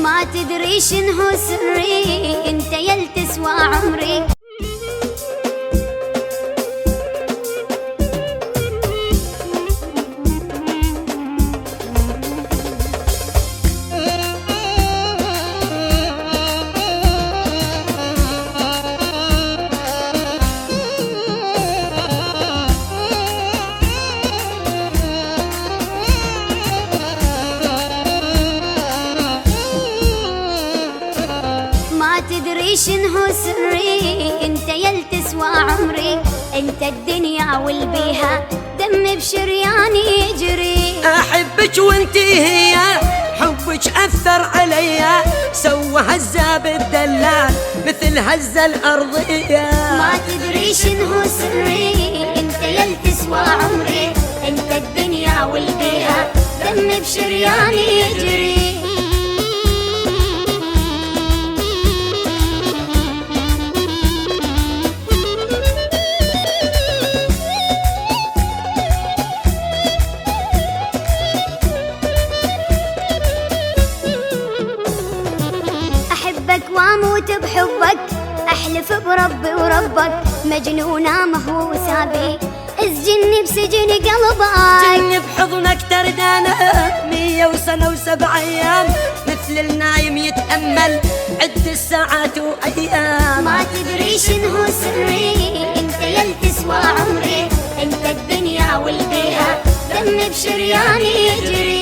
ما تدري شنو سري، انت يل تسوى عمري. ما تدري شنو سري، انت يل تسوى عمري. انت الدنيا والبيها دم بشرياني يجري. احبك وانتي هي، حبك اثر عليا، سوى هزه بالدلال مثل هزه الارضيه. ما تدري شنو سري، انت يل تسوى عمري. انت الدنيا والبيها دم بشرياني يجري. واموت بحبك، احلف بربي وربك، مجنونة مهووسة بي، اسجني بسجن قلبك. جني بحضنك تردانة 100 سنة و7 ايام، مثل النايم يتأمل عد الساعات وايام. ما تدري شنو سري، انت يل تسوى عمري. انت الدنيا والبيها دم بشرياني يجري.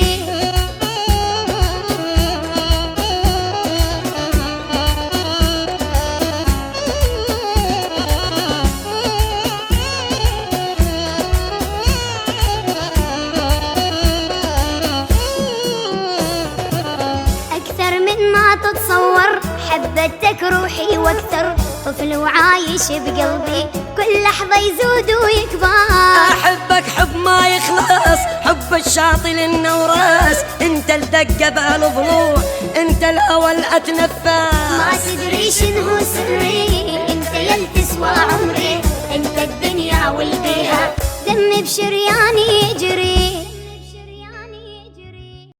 ما تتصور حبتك روحي واكثر، طفل وعايش بقلبي كل لحظة يزود ويكبر. احبك حب ما يخلص، حب الشاطئ للنوراس، انت الدقة بالضلوع، انت الاول اتنفس. ما تدري شنو سري، انت يل تسوى عمري. انت الدنيا والبيها دم بشرياني يجري.